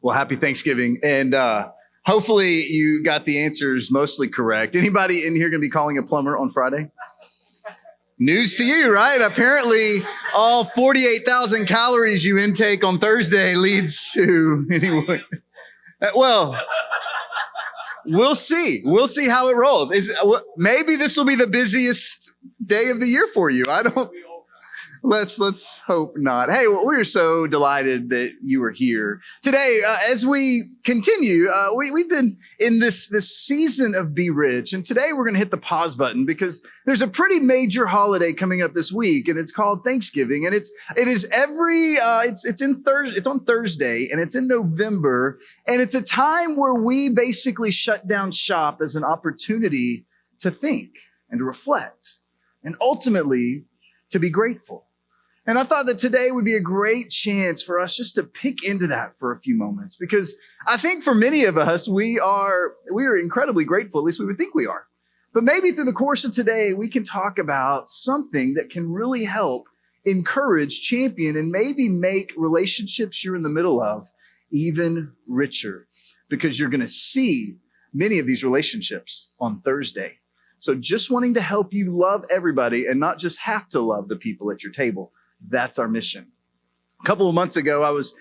Well, happy Thanksgiving. And hopefully you got the answers mostly correct. Anybody in here going to be calling a plumber on Friday? News to you, right? Apparently, all 48,000 calories you intake on Thursday leads to, anyway. Well, we'll see. We'll see how it rolls. Maybe this will be the busiest day of the year for you. Let's hope not. Hey, well, we're so delighted that you are here today. As we continue, we've been in this season of Be Rich, and today we're going to hit the pause button because there's a pretty major holiday coming up this week, and it's called Thanksgiving, and it's on Thursday, and it's in November, and it's a time where we basically shut down shop as an opportunity to think and to reflect, and ultimately to be grateful. And I thought that today would be a great chance for us just to pick into that for a few moments, because I think for many of us, we are incredibly grateful. At least we would think we are. But maybe through the course of today, we can talk about something that can really help encourage, champion, and maybe make relationships you're in the middle of even richer, because you're going to see many of these relationships on Thursday. So just wanting to help you love everybody and not just have to love the people at your table. That's our mission. A couple of months ago, I was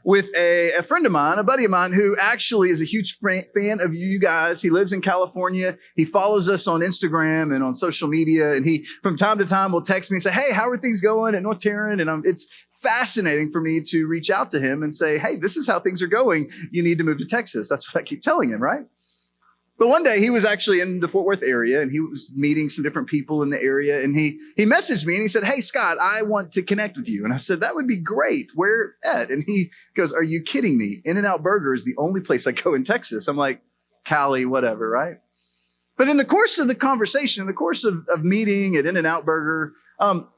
with a friend of mine, a buddy of mine, who actually is a huge fan of you guys. He lives in California. He follows us on Instagram and on social media. And he, from time to time, will text me and say, hey, how are things going at North Tarrant? And it's fascinating for me to reach out to him and say, hey, this is how things are going. You need to move to Texas. That's what I keep telling him, right? But one day he was actually in the Fort Worth area, and he was meeting some different people in the area. And he messaged me and he said, hey, Scott, I want to connect with you. And I said, that would be great. Where at? And he goes, are you kidding me? In-N-Out Burger is the only place I go in Texas. I'm like, Cali, whatever, right? But in the course of the conversation, in the course of meeting at In-N-Out Burger,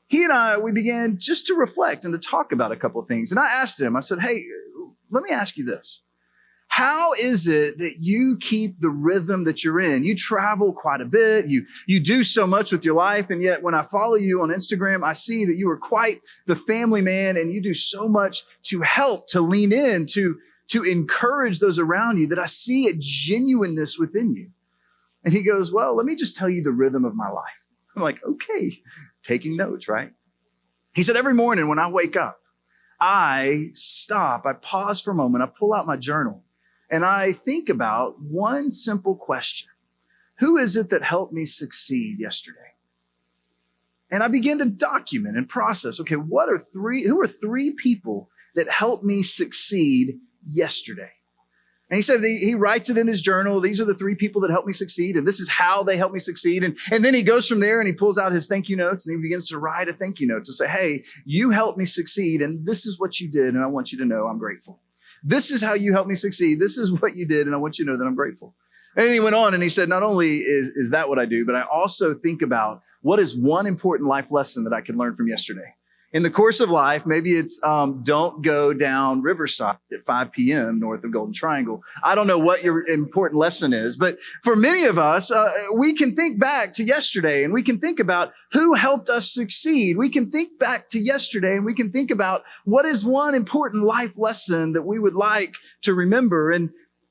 he and I, we began just to reflect and to talk about a couple of things. And I asked him, I said, hey, let me ask you this. How is it that you keep the rhythm that you're in? You travel quite a bit. You do so much with your life. And yet when I follow you on Instagram, I see that you are quite the family man, and you do so much to help, to lean in, to encourage those around you, that I see a genuineness within you. And he goes, well, let me just tell you the rhythm of my life. I'm like, okay, taking notes, right? He said, every morning when I wake up, I stop, I pause for a moment, I pull out my journal, and I think about one simple question. Who is it that helped me succeed yesterday? And I begin to document and process, okay, who are three people that helped me succeed yesterday? And he said he writes it in his journal. These are the three people that helped me succeed, and this is how they helped me succeed. And then he goes from there and he pulls out his thank you notes, and he begins to write a thank you note to say, hey, you helped me succeed, and this is what you did, and I want you to know I'm grateful. This is how you helped me succeed. This is what you did, and I want you to know that I'm grateful. And then he went on and he said, not only is that what I do, but I also think about what is one important life lesson that I can learn from yesterday. In the course of life, maybe it's don't go down Riverside at 5 p.m. north of Golden Triangle. I don't know what your important lesson is, but for many of us, we can think back to yesterday, and we can think about who helped us succeed. We can think back to yesterday, and we can think about what is one important life lesson that we would like to remember. And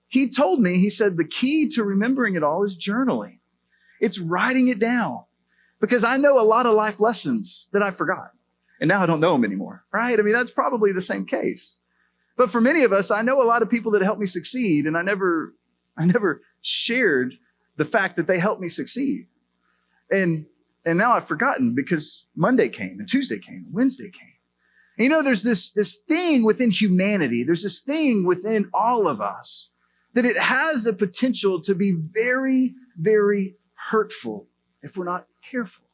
he told me, he said, the key to remembering it all is journaling. It's writing it down, because I know a lot of life lessons that I forgot. And now I don't know them anymore, right? I mean, that's probably the same case. But for many of us, I know a lot of people that helped me succeed, and I never shared the fact that they helped me succeed. And now I've forgotten, because Monday came, and Tuesday came, and Wednesday came. And you know, there's this thing within humanity, there's this thing within all of us, that it has the potential to be very, very hurtful if we're not careful.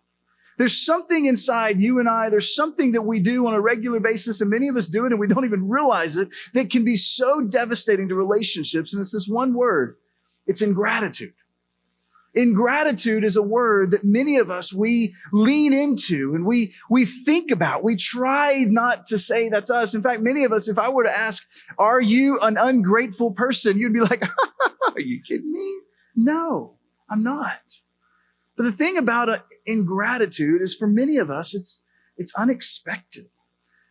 There's something inside you and I, there's something that we do on a regular basis, and many of us do it and we don't even realize it, that can be so devastating to relationships. And it's this one word. It's ingratitude. Ingratitude is a word that many of us, we lean into and we think about. We try not to say that's us. In fact, many of us, if I were to ask, are you an ungrateful person? You'd be like, are you kidding me? No, I'm not. But the thing about ingratitude is, for many of us, it's unexpected.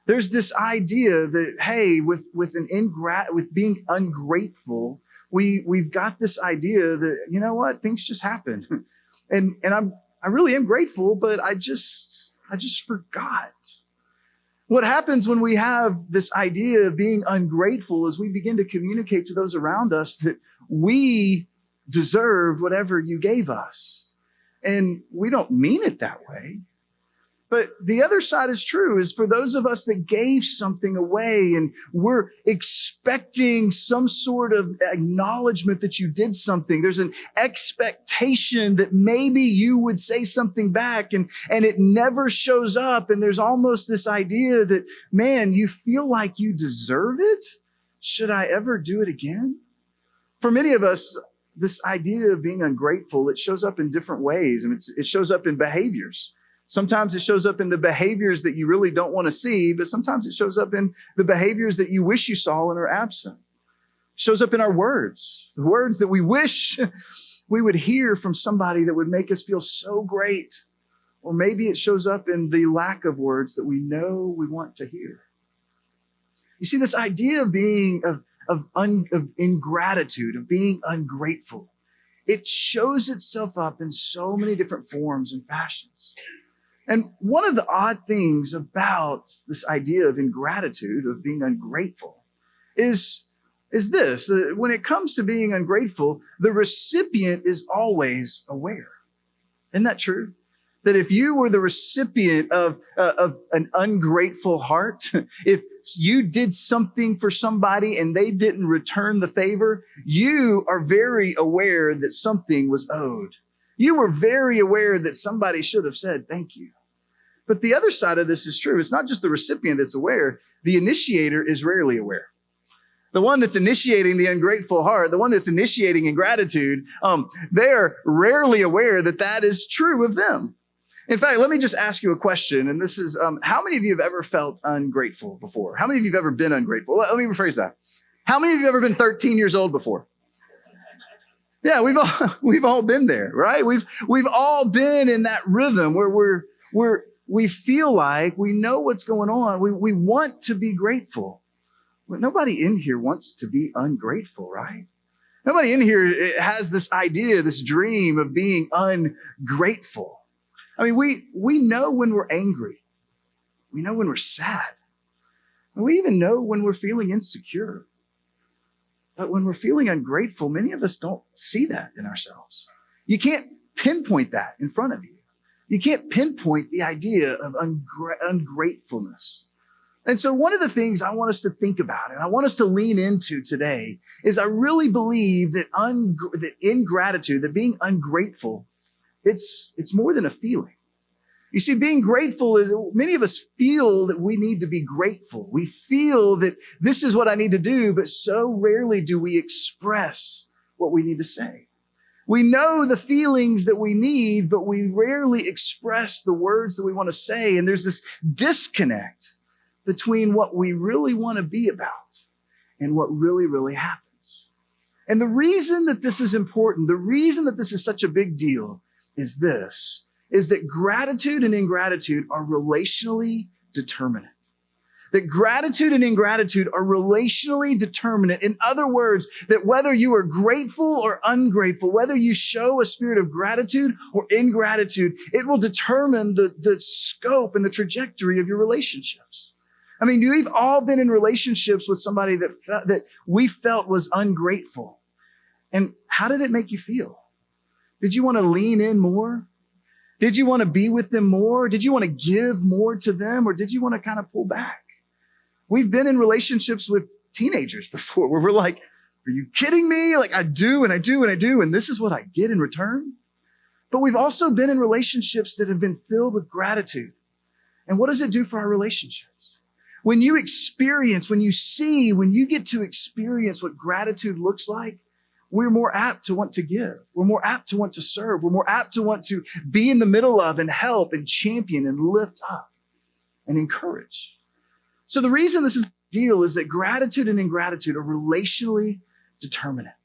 There's this idea that, hey, with being ungrateful, we've got this idea that, you know what, things just happen. And I really am grateful, but I just forgot. What happens when we have this idea of being ungrateful is we begin to communicate to those around us that we deserve whatever you gave us. And we don't mean it that way. But the other side is true, is for those of us that gave something away and we're expecting some sort of acknowledgement that you did something. There's an expectation that maybe you would say something back and it never shows up. And there's almost this idea that, man, you feel like you deserve it. Should I ever do it again? For many of us, this idea of being ungrateful, it shows up in different ways, and it shows up in behaviors. Sometimes it shows up in the behaviors that you really don't want to see, but sometimes it shows up in the behaviors that you wish you saw and are absent. It shows up in our words, the words that we wish we would hear from somebody that would make us feel so great. Or maybe it shows up in the lack of words that we know we want to hear. You see, this idea of being of ingratitude, of being ungrateful, it shows itself up in so many different forms and fashions. And one of the odd things about this idea of ingratitude, of being ungrateful, is this: that when it comes to being ungrateful, the recipient is always aware. Isn't that true? That if you were the recipient of an ungrateful heart, if you did something for somebody and they didn't return the favor, you are very aware that something was owed. You were very aware that somebody should have said thank you. But the other side of this is true. It's not just the recipient that's aware. The initiator is rarely aware. The one that's initiating the ungrateful heart, the one that's initiating ingratitude, they're rarely aware that that is true of them. In fact, let me just ask you a question. And this is, how many of you have ever felt ungrateful before? How many of you have ever been ungrateful? Let me rephrase that. How many of you have ever been 13 years old before? Yeah, we've all been there, right? We've all been in that rhythm where we feel like we know what's going on. We want to be grateful. But nobody in here wants to be ungrateful, right? Nobody in here has this idea, this dream of being ungrateful. I mean, we know when we're angry. We know when we're sad. And we even know when we're feeling insecure. But when we're feeling ungrateful, many of us don't see that in ourselves. You can't pinpoint that in front of you. You can't pinpoint the idea of ungratefulness. And so one of the things I want us to think about and I want us to lean into today is I really believe that ingratitude, that being ungrateful, it's more than a feeling. You see, being grateful is, many of us feel that we need to be grateful. We feel that this is what I need to do, but so rarely do we express what we need to say. We know the feelings that we need, but we rarely express the words that we want to say. And there's this disconnect between what we really want to be about and what really, really happens. And the reason that this is important, the reason that this is such a big deal is that gratitude and ingratitude are relationally determinate. That gratitude and ingratitude are relationally determinate. In other words, that whether you are grateful or ungrateful, whether you show a spirit of gratitude or ingratitude, it will determine the scope and the trajectory of your relationships. I mean, we've all been in relationships with somebody that we felt was ungrateful. And how did it make you feel? Did you want to lean in more? Did you want to be with them more? Did you want to give more to them? Or did you want to kind of pull back? We've been in relationships with teenagers before where we're like, are you kidding me? Like I do and I do and I do, and this is what I get in return. But we've also been in relationships that have been filled with gratitude. And what does it do for our relationships? When you get to experience what gratitude looks like, we're more apt to want to give. We're more apt to want to serve. We're more apt to want to be in the middle of and help and champion and lift up and encourage. So the reason this is a deal is that gratitude and ingratitude are relationally determinate.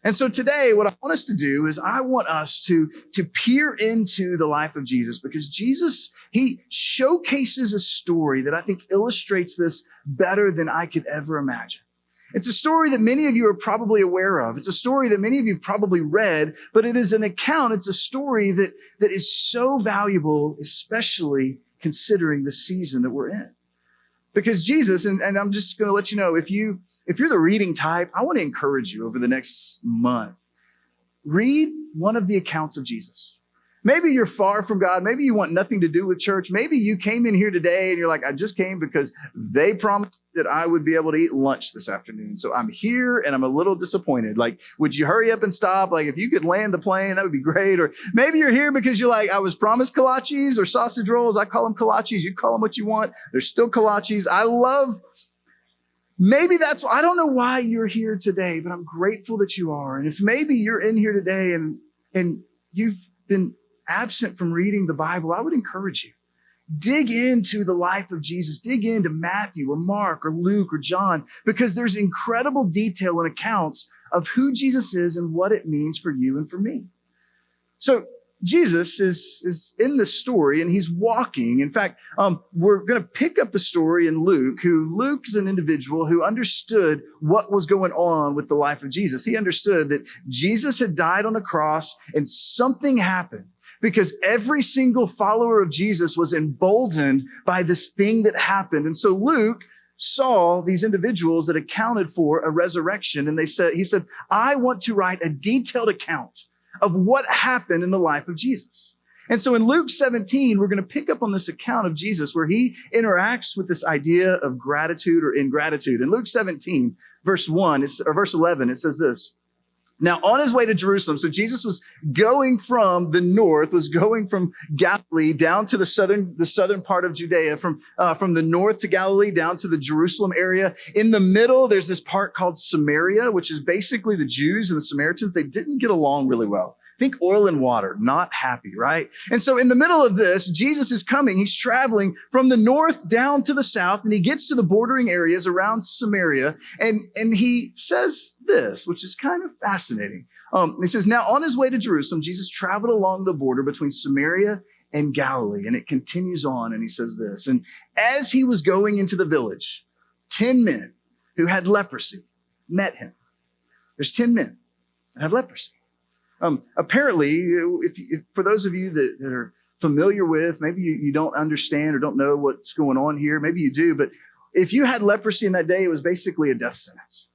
And so today, what I want us to do is I want us to peer into the life of Jesus, because Jesus, he showcases a story that I think illustrates this better than I could ever imagine. It's a story that many of you are probably aware of. It's a story that many of you have probably read, but it is an account. It's a story that is so valuable, especially considering the season that we're in. Because Jesus, and I'm just going to let you know, if you're the reading type, I want to encourage you over the next month, read one of the accounts of Jesus. Maybe you're far from God. Maybe you want nothing to do with church. Maybe you came in here today and you're like, I just came because they promised that I would be able to eat lunch this afternoon. So I'm here and I'm a little disappointed. Like, would you hurry up and stop? Like, if you could land the plane, that would be great. Or maybe you're here because you're like, I was promised kolaches or sausage rolls. I call them kolaches. You call them what you want. They're still kolaches. Maybe that's, I don't know why you're here today, but I'm grateful that you are. And if maybe you're in here today and you've been absent from reading the Bible, I would encourage you. Dig into the life of Jesus. Dig into Matthew or Mark or Luke or John, because there's incredible detail and accounts of who Jesus is and what it means for you and for me. So Jesus is in this story and he's walking. In fact, we're going to pick up the story in Luke, Luke is an individual who understood what was going on with the life of Jesus. He understood that Jesus had died on a cross and something happened, because every single follower of Jesus was emboldened by this thing that happened. And so Luke saw these individuals that accounted for a resurrection. And he said, I want to write a detailed account of what happened in the life of Jesus. And so in Luke 17, we're going to pick up on this account of Jesus where he interacts with this idea of gratitude or ingratitude. In Luke 17, verse 11, it says this. Now, on his way to Jerusalem, so Jesus was going from the north, was going from Galilee down to the southern part of Judea, from the north to Galilee down to the Jerusalem area. In the middle, there's this part called Samaria, which is basically the Jews and the Samaritans. They didn't get along really well. Think oil and water, not happy, right? And so in the middle of this, Jesus is coming. He's traveling from the north down to the south, and he gets to the bordering areas around Samaria, and he says this, which is kind of fascinating. He says, now on his way to Jerusalem, Jesus traveled along the border between Samaria and Galilee, and it continues on, and he says this, and as he was going into the village, 10 men who had leprosy met him. There's 10 men that have leprosy. Apparently, if for those of you that are familiar with, maybe you don't understand or don't know what's going on here. Maybe you do, but if you had leprosy in that day, it was basically a death sentence.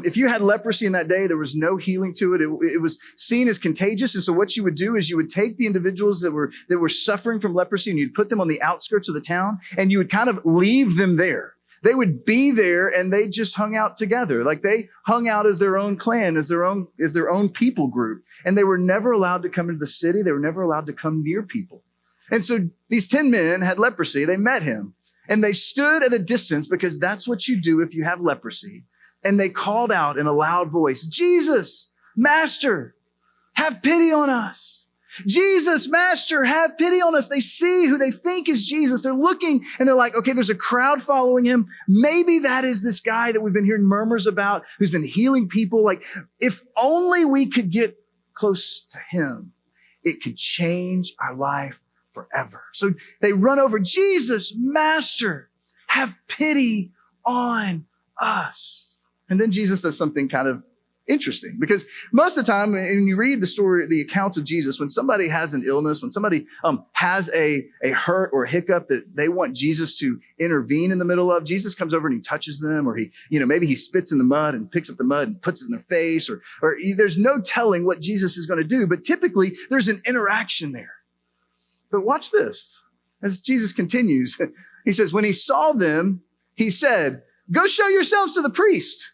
If you had leprosy in that day, there was no healing to it. It was seen as contagious. And so what you would do is you would take the individuals that were suffering from leprosy and you'd put them on the outskirts of the town and you would kind of leave them there. They would be there and they just hung out together. Like they hung out as their own clan, as their own people group. And they were never allowed to come into the city. They were never allowed to come near people. And so these 10 men had leprosy. They met him and they stood at a distance, because that's what you do if you have leprosy. And they called out in a loud voice, Jesus, Master, have pity on us. Jesus, Master, have pity on us. They see who they think is Jesus. They're looking and they're like, okay, there's a crowd following him. Maybe that is this guy that we've been hearing murmurs about, who's been healing people. Like, if only we could get close to him, it could change our life forever. So they run over, Jesus, Master, have pity on us. And then Jesus does something kind of interesting, because most of the time when you read the story, the accounts of Jesus, when somebody has an illness, when somebody has a hurt or a hiccup that they want Jesus to intervene in the middle of, Jesus comes over and he touches them, or maybe he spits in the mud and picks up the mud and puts it in their face, or there's no telling what Jesus is going to do, but typically there's an interaction there. But watch this. As Jesus continues, he says, when he saw them, he said, go show yourselves to the priest.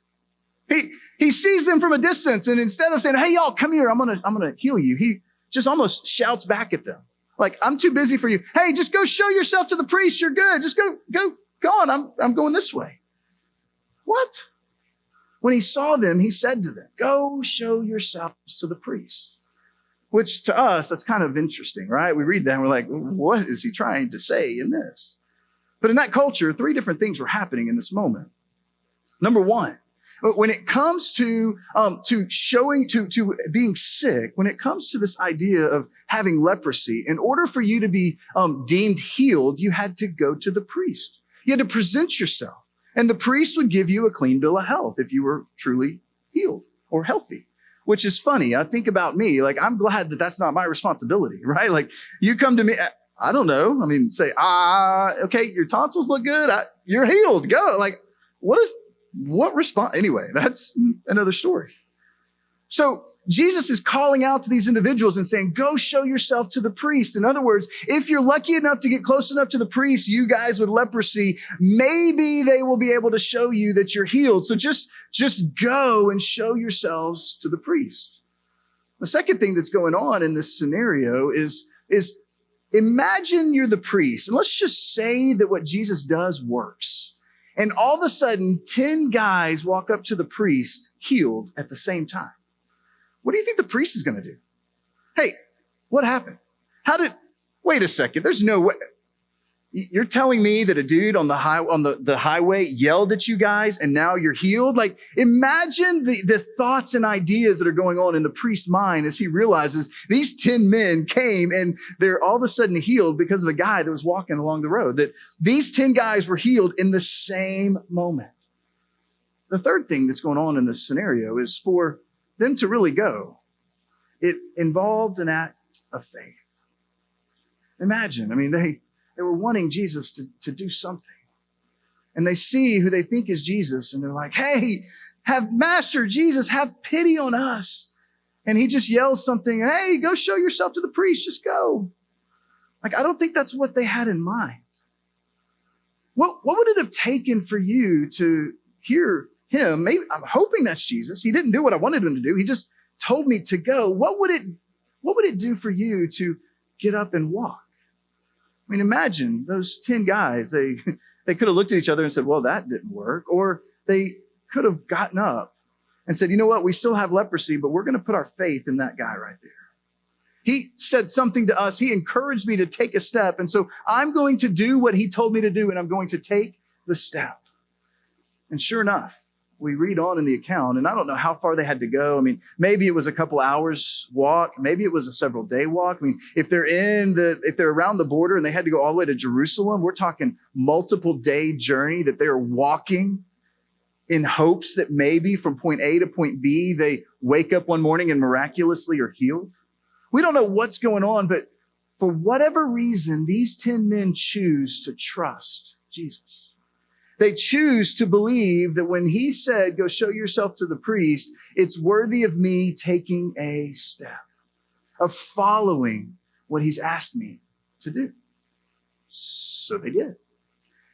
He sees them from a distance, and instead of saying, hey, y'all, come here, I'm gonna heal you, he just almost shouts back at them. Like, I'm too busy for you. Hey, just go show yourself to the priest. You're good. Just go on. I'm going this way. What? When he saw them, he said to them, go show yourselves to the priest. Which to us, that's kind of interesting, right? We read that and we're like, what is he trying to say in this? But in that culture, 3 different things were happening in this moment. Number one, But when it comes to being sick, when it comes to this idea of having leprosy, in order for you to be deemed healed, you had to go to the priest. You had to present yourself, and the priest would give you a clean bill of health if you were truly healed or healthy. Which is funny. I think about me, like, I'm glad that that's not my responsibility, right? Like, you come to me, I don't know. I mean, say, okay, your tonsils look good. You're healed. Go. Like, what response? Anyway, that's another story. So Jesus is calling out to these individuals and saying, go show yourself to the priest. In other words, if you're lucky enough to get close enough to the priest, you guys with leprosy, maybe they will be able to show you that you're healed. So just go and show yourselves to the priest. The second thing that's going on in this scenario is imagine you're the priest, and let's just say that what Jesus does works. And all of a sudden, 10 guys walk up to the priest healed at the same time. What do you think the priest is going to do? Hey, what happened? Wait a second. There's no way. You're telling me that a dude on the highway yelled at you guys and now you're healed? Like, imagine the thoughts and ideas that are going on in the priest's mind as he realizes these 10 men came and they're all of a sudden healed because of a guy that was walking along the road. That these 10 guys were healed in the same moment. The third thing that's going on in this scenario is for them to really go. It involved an act of faith. Imagine, they were wanting Jesus to do something. And they see who they think is Jesus, and they're like, hey, Master Jesus, have pity on us. And he just yells something, hey, go show yourself to the priest, just go. Like, I don't think that's what they had in mind. What would it have taken for you to hear him? Maybe I'm hoping that's Jesus. He didn't do what I wanted him to do. He just told me to go. What would it do for you to get up and walk? Imagine those 10 guys, they could have looked at each other and said, well, that didn't work. Or they could have gotten up and said, you know what? We still have leprosy, but we're going to put our faith in that guy right there. He said something to us. He encouraged me to take a step. And so I'm going to do what he told me to do, and I'm going to take the step. And sure enough, we read on in the account, and I don't know how far they had to go. Maybe it was a couple hours walk. Maybe it was a several day walk. If they're around the border and they had to go all the way to Jerusalem, we're talking multiple day journey that they are walking in hopes that maybe from point A to point B, they wake up one morning and miraculously are healed. We don't know what's going on, but for whatever reason, these 10 men choose to trust Jesus. They choose to believe that when he said, go show yourself to the priest, it's worthy of me taking a step, of following what he's asked me to do. So they did.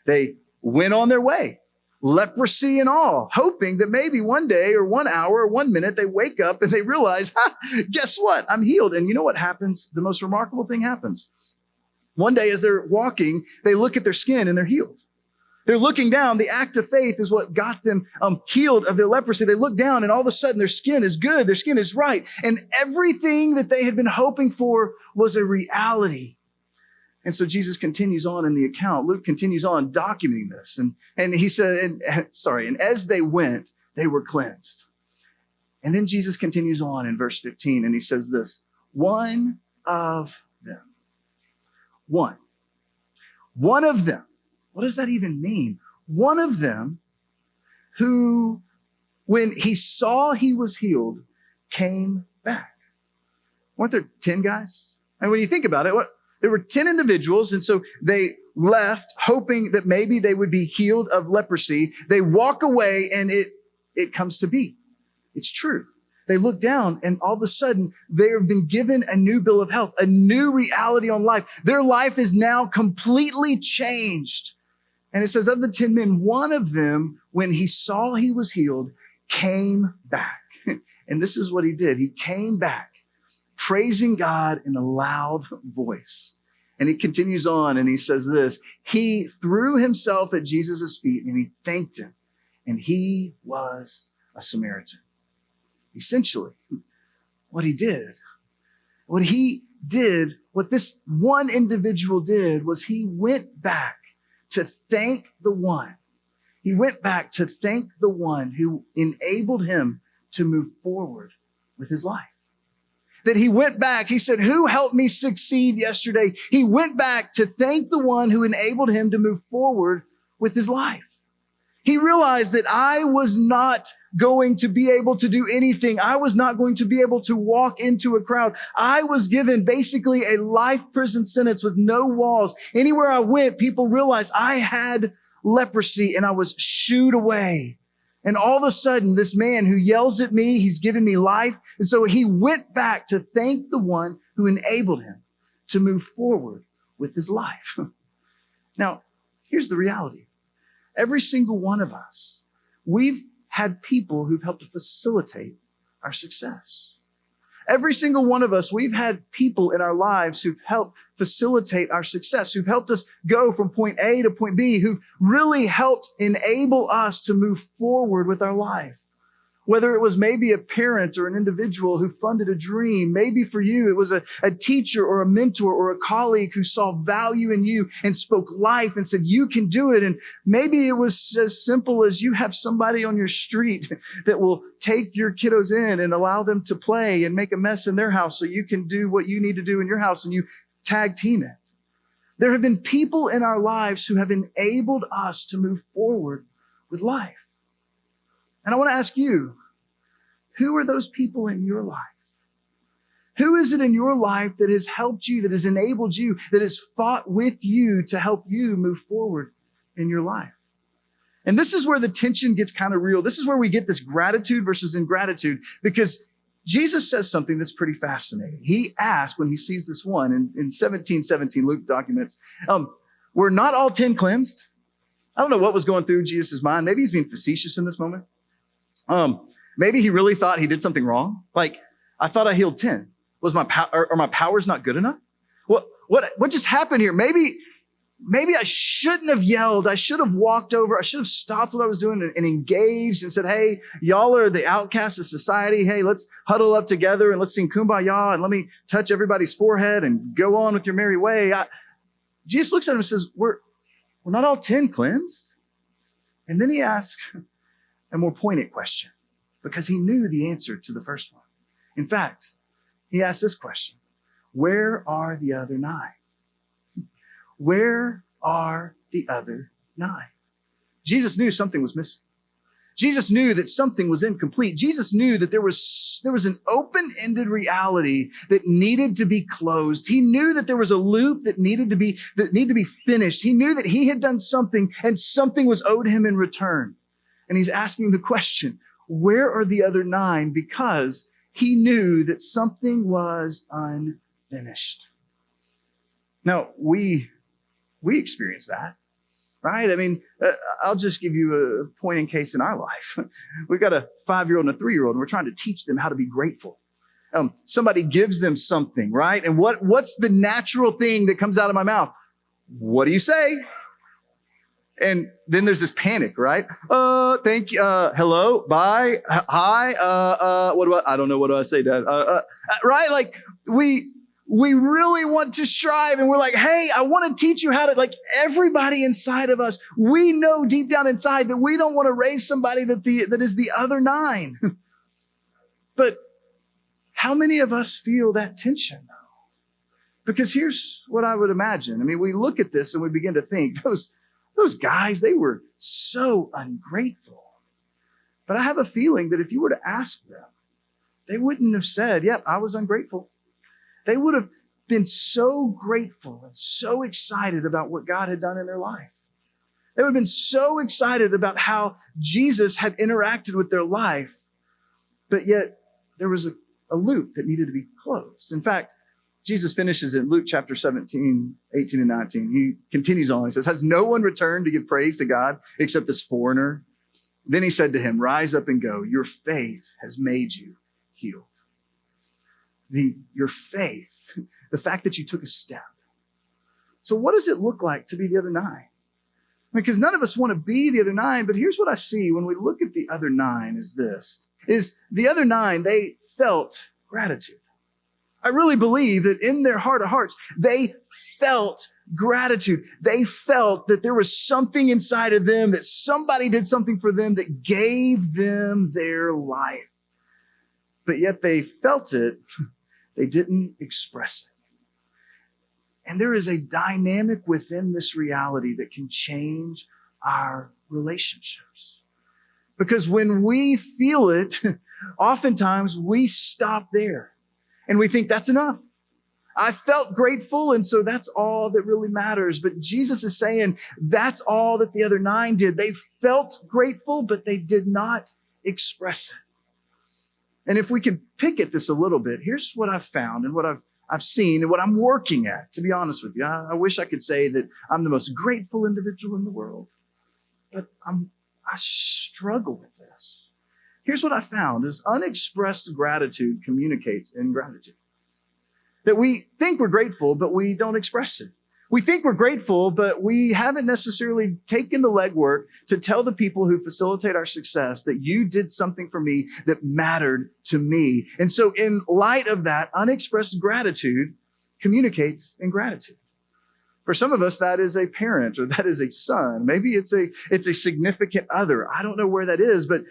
They went on their way, leprosy and all, hoping that maybe one day or 1 hour or 1 minute they wake up and they realize, guess what? I'm healed. And you know what happens? The most remarkable thing happens. One day as they're walking, they look at their skin and they're healed. They're looking down. The act of faith is what got them healed of their leprosy. They look down and all of a sudden their skin is good. Their skin is right. And everything that they had been hoping for was a reality. And so Jesus continues on in the account. Luke continues on documenting this. And he said, and as they went, they were cleansed. And then Jesus continues on in verse 15 and he says this, one of them. One of them. What does that even mean? One of them who, when he saw he was healed, came back. Weren't there 10 guys? And when you think about it, there were 10 individuals. And so they left hoping that maybe they would be healed of leprosy. They walk away and it comes to be. It's true. They look down and all of a sudden they have been given a new bill of health, a new reality on life. Their life is now completely changed. And it says of the 10 men, one of them, when he saw he was healed, came back. And this is what he did. He came back praising God in a loud voice. And he continues on and he says this, he threw himself at Jesus' feet and he thanked him. And he was a Samaritan. Essentially, what this one individual did was he went back to thank the one. He went back to thank the one who enabled him to move forward with his life. That he went back, he said, who helped me succeed yesterday? He went back to thank the one who enabled him to move forward with his life. He realized that I was not going to be able to do anything. I was not going to be able to walk into a crowd. I was given basically a life prison sentence with no walls. Anywhere I went, people realized I had leprosy and I was shooed away. And all of a sudden, this man who yells at me, he's given me life. And so he went back to thank the one who enabled him to move forward with his life. Now, here's the reality. Every single one of us, we've had people who've helped to facilitate our success. Every single one of us, we've had people in our lives who've helped facilitate our success, who've helped us go from point A to point B, who've really helped enable us to move forward with our life. Whether it was maybe a parent or an individual who funded a dream, maybe for you, it was a teacher or a mentor or a colleague who saw value in you and spoke life and said, you can do it. And maybe it was as simple as you have somebody on your street that will take your kiddos in and allow them to play and make a mess in their house so you can do what you need to do in your house and you tag team it. There have been people in our lives who have enabled us to move forward with life. And I want to ask you, who are those people in your life? Who is it in your life that has helped you, that has enabled you, that has fought with you to help you move forward in your life? And this is where the tension gets kind of real. This is where we get this gratitude versus ingratitude, because Jesus says something that's pretty fascinating. He asked when he sees this one in 17:17, Luke documents, were not all 10 cleansed? I don't know what was going through Jesus' mind. Maybe he's being facetious in this moment. Maybe he really thought he did something wrong. Like, I thought I healed 10. Was my my powers not good enough? What just happened here? Maybe I shouldn't have yelled. I should have walked over. I should have stopped what I was doing and engaged and said, hey, y'all are the outcasts of society. Hey, let's huddle up together and let's sing Kumbaya and let me touch everybody's forehead and go on with your merry way. Jesus looks at him and says, we're not all 10 cleansed. And then he asks a more poignant question, because he knew the answer to the first one. In fact, he asked this question: where are the other 9? Where are the other 9? Jesus knew something was missing. Jesus knew that something was incomplete. Jesus knew that there was an open-ended reality that needed to be closed. He knew that there was a loop that needed to be finished. He knew that he had done something and something was owed him in return. And he's asking the question, where are the other 9? Because he knew that something was unfinished. Now, we experience that, right? I mean, I'll just give you a point in case in our life. We've got a 5-year-old and a 3-year-old, and we're trying to teach them how to be grateful. Somebody gives them something, right? And what's the natural thing that comes out of my mouth? What do you say? And then there's this panic, right? Thank you. Hello, bye, hi. I don't know. What do I say, Dad? Right? Like we really want to strive, and we're like, hey, I want to teach you how to, like, everybody inside of us, we know deep down inside that we don't want to raise somebody that is the other 9. But how many of us feel that tension, though? Because here's what I would imagine. I mean, we look at this and we begin to think, those guys, they were so ungrateful. But I have a feeling that if you were to ask them, they wouldn't have said, yep, I was ungrateful. They would have been so grateful and so excited about what God had done in their life. They would have been so excited about how Jesus had interacted with their life, but yet there was a loop that needed to be closed. In fact, Jesus finishes in Luke chapter 17, 18 and 19. He continues on. He says, has no one returned to give praise to God except this foreigner? Then he said to him, rise up and go. Your faith has made you healed. Your faith, the fact that you took a step. So what does it look like to be the other 9? Because none of us want to be the other 9, but here's what I see when we look at the other 9 is the other 9, they felt gratitude. I really believe that in their heart of hearts, they felt gratitude. They felt that there was something inside of them, that somebody did something for them that gave them their life. But yet they felt it, they didn't express it. And there is a dynamic within this reality that can change our relationships. Because when we feel it, oftentimes we stop there and we think that's enough. I felt grateful, and so that's all that really matters. But Jesus is saying that's all that the other 9 did. They felt grateful, but they did not express it. And if we could pick at this a little bit, here's what I've found and what I've seen and what I'm working at, to be honest with you. I wish I could say that I'm the most grateful individual in the world, but I struggle with this. Here's what I found is unexpressed gratitude communicates ingratitude. That we think we're grateful, but we don't express it. We think we're grateful, but we haven't necessarily taken the legwork to tell the people who facilitate our success that you did something for me that mattered to me. And so in light of that, unexpressed gratitude communicates ingratitude. For some of us, that is a parent or that is a son. Maybe it's a significant other. I don't know where that is, but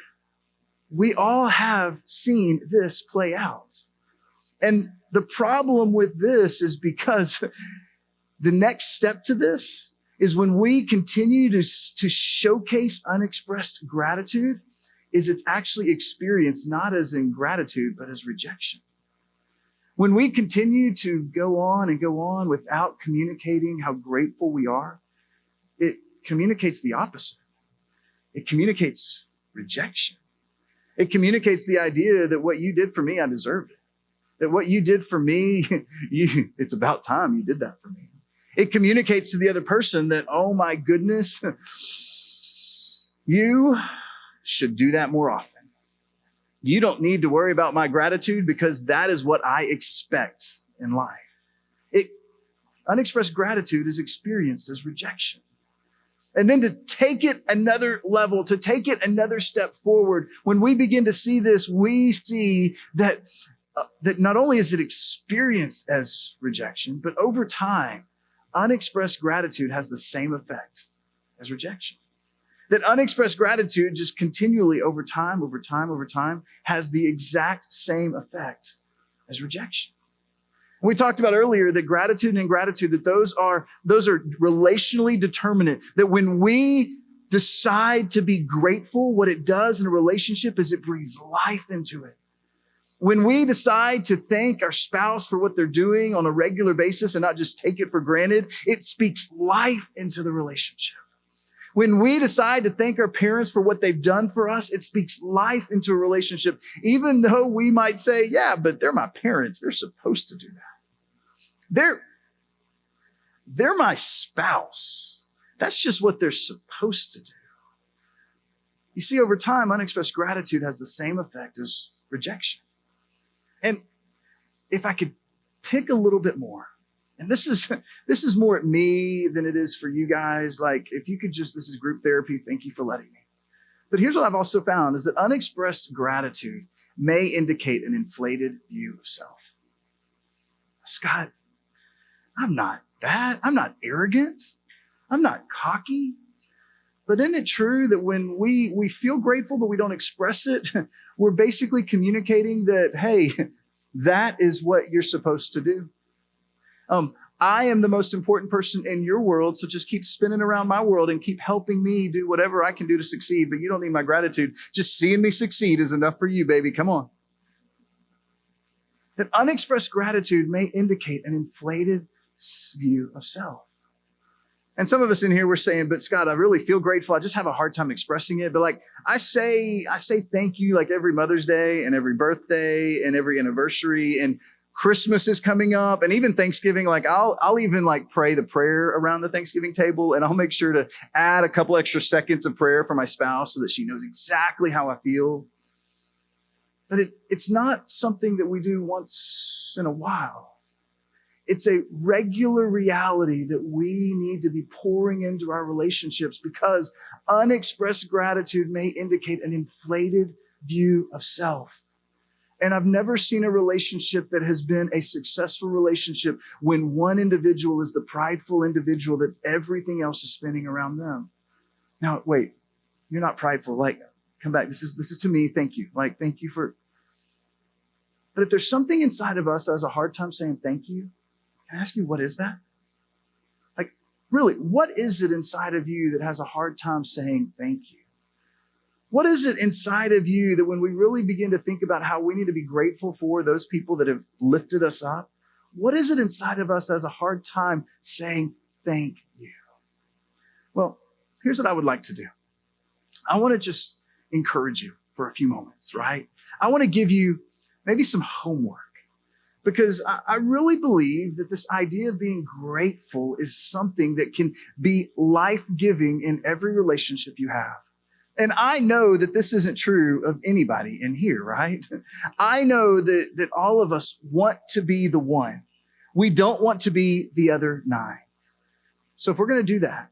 we all have seen this play out. And the problem with this is because the next step to this is when we continue to showcase unexpressed gratitude, is it's actually experienced not as ingratitude, but as rejection. When we continue to go on without communicating how grateful we are, it communicates the opposite. It communicates rejection. It communicates the idea that what you did for me, I deserved it. That what you did for me, it's about time you did that for me. It communicates to the other person that, oh my goodness, you should do that more often. You don't need to worry about my gratitude because that is what I expect in life. Unexpressed gratitude is experienced as rejection. And then to take it another level, to take it another step forward, when we begin to see this, we see that not only is it experienced as rejection, but over time, unexpressed gratitude has the same effect as rejection. That unexpressed gratitude just continually over time, has the exact same effect as rejection. And we talked about earlier that gratitude and ingratitude, that those are relationally determinate. That when we decide to be grateful, what it does in a relationship is it breathes life into it. When we decide to thank our spouse for what they're doing on a regular basis and not just take it for granted, it speaks life into the relationship. When we decide to thank our parents for what they've done for us, it speaks life into a relationship, even though we might say, yeah, but they're my parents. They're supposed to do that. They're my spouse. That's just what they're supposed to do. You see, over time, unexpressed gratitude has the same effect as rejection. And if I could pick a little bit more, and this is more at me than it is for you guys. Like, if you could just, this is group therapy. Thank you for letting me. But here's what I've also found is that unexpressed gratitude may indicate an inflated view of self. Scott, I'm not that. I'm not arrogant. I'm not cocky. But isn't it true that when we feel grateful, but we don't express it, we're basically communicating that, hey, that is what you're supposed to do. I am the most important person in your world, so just keep spinning around my world and keep helping me do whatever I can do to succeed, but you don't need my gratitude. Just seeing me succeed is enough for you, baby. Come on. That unexpressed gratitude may indicate an inflated view of self. And some of us in here were saying, but Scott, I really feel grateful. I just have a hard time expressing it. But like I say thank you like every Mother's Day and every birthday and every anniversary, and Christmas is coming up, and even Thanksgiving. Like I'll even like pray the prayer around the Thanksgiving table, and I'll make sure to add a couple extra seconds of prayer for my spouse so that she knows exactly how I feel. But it's not something that we do once in a while. It's a regular reality that we need to be pouring into our relationships, because unexpressed gratitude may indicate an inflated view of self. And I've never seen a relationship that has been a successful relationship when one individual is the prideful individual that everything else is spinning around them. Now, wait, you're not prideful. Like, come back. This is to me. Thank you. Like, thank you for. But if there's something inside of us that has a hard time saying thank you, can I ask you, what is that? Like, really, what is it inside of you that has a hard time saying thank you? What is it inside of you that when we really begin to think about how we need to be grateful for those people that have lifted us up, what is it inside of us that has a hard time saying thank you? Well, here's what I would like to do. I want to just encourage you for a few moments, right? I want to give you maybe some homework because I really believe that this idea of being grateful is something that can be life-giving in every relationship you have. And I know that this isn't true of anybody in here, right? I know that all of us want to be the one. We don't want to be the other 9. So if we're going to do that,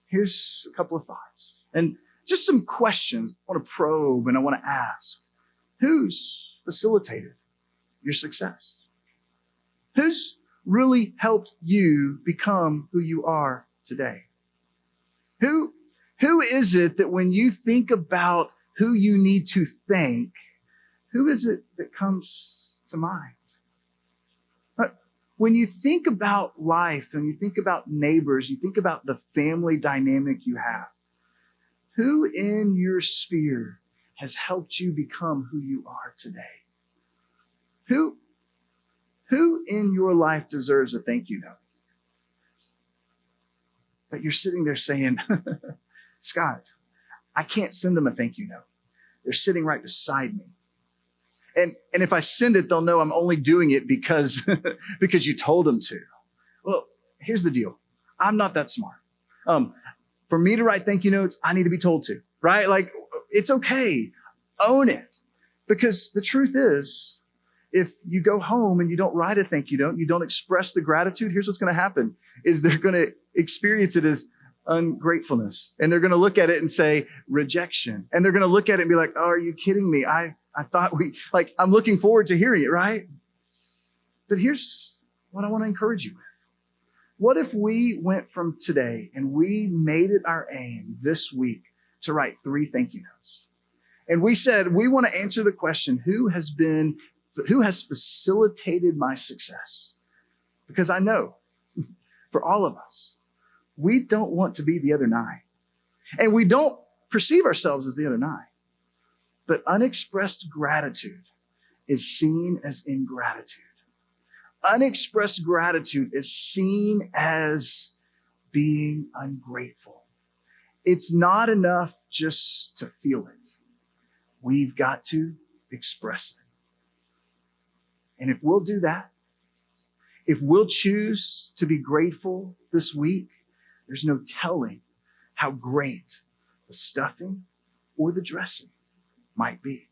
here's a couple of thoughts and just some questions I want to probe and I want to ask. Who's facilitated your success? Who's really helped you become who you are today? Who is it that when you think about who you need to thank, who is it that comes to mind? When you think about life and you think about neighbors, you think about the family dynamic you have, who in your sphere has helped you become who you are today? Who in your life deserves a thank you note? But you're sitting there saying, Scott, I can't send them a thank you note. They're sitting right beside me. And if I send it, they'll know I'm only doing it because you told them to. Well, here's the deal. I'm not that smart. For me to write thank you notes, I need to be told to, right? Like, it's okay. Own it. Because the truth is, if you go home and you don't write a thank you note, you don't express the gratitude, here's what's going to happen is they're going to experience it as ungratefulness. And they're going to look at it and say rejection. And they're going to look at it and be like, oh, are you kidding me? I thought I'm looking forward to hearing it, right? But here's what I want to encourage you with. What if we went from today and we made it our aim this week to write 3 thank you notes? And we said, we want to answer the question, who has facilitated my success? Because I know for all of us, we don't want to be the other 9. And we don't perceive ourselves as the other 9. But unexpressed gratitude is seen as ingratitude. Unexpressed gratitude is seen as being ungrateful. It's not enough just to feel it. We've got to express it. And if we'll do that, if we'll choose to be grateful this week, there's no telling how great the stuffing or the dressing might be.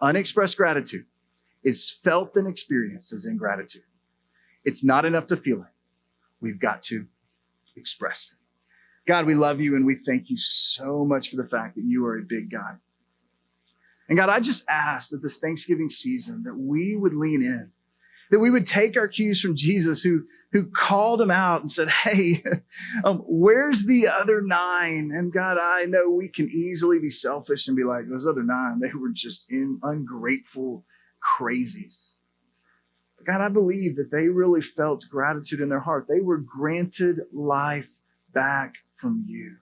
Unexpressed gratitude is felt and experienced as ingratitude. It's not enough to feel it. We've got to express it. God, we love you and we thank you so much for the fact that you are a big God. And God, I just ask that this Thanksgiving season that we would lean in, that we would take our cues from Jesus who called him out and said, hey, where's the other 9? And God, I know we can easily be selfish and be like, those other 9, they were just ungrateful crazies. But God, I believe that they really felt gratitude in their heart. They were granted life back from you.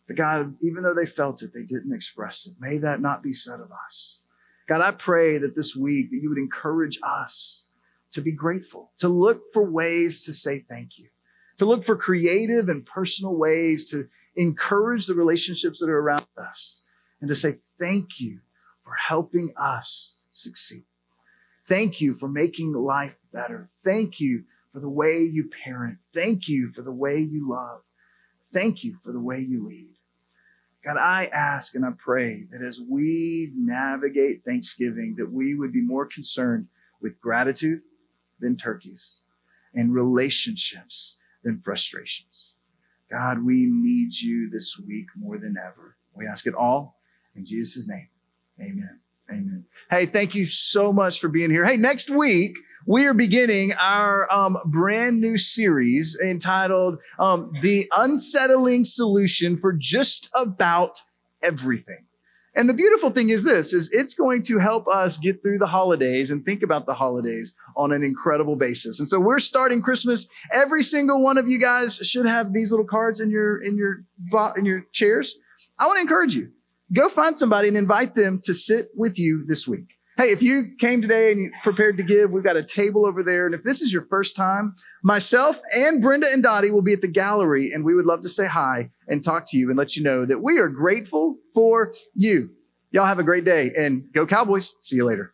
But God, even though they felt it, they didn't express it. May that not be said of us. God, I pray that this week that you would encourage us to be grateful, to look for ways to say thank you, to look for creative and personal ways to encourage the relationships that are around us, and to say thank you for helping us succeed. Thank you for making life better. Thank you for the way you parent. Thank you for the way you love. Thank you for the way you lead. God, I ask and I pray that as we navigate Thanksgiving, that we would be more concerned with gratitude than turkeys and relationships than frustrations. God, we need you this week more than ever. We ask it all in Jesus' name. Amen. Amen. Hey, thank you so much for being here. Hey, next week, we are beginning our brand new series entitled The Unsettling Solution for Just About Everything. And the beautiful thing is this, is it's going to help us get through the holidays and think about the holidays on an incredible basis. And so we're starting Christmas. Every single one of you guys should have these little cards in your chairs. I want to encourage you. Go find somebody and invite them to sit with you this week. Hey, if you came today and you're prepared to give, we've got a table over there. And if this is your first time, myself and Brenda and Dottie will be at the gallery, and we would love to say hi and talk to you and let you know that we are grateful for you. Y'all have a great day, and go Cowboys. See you later.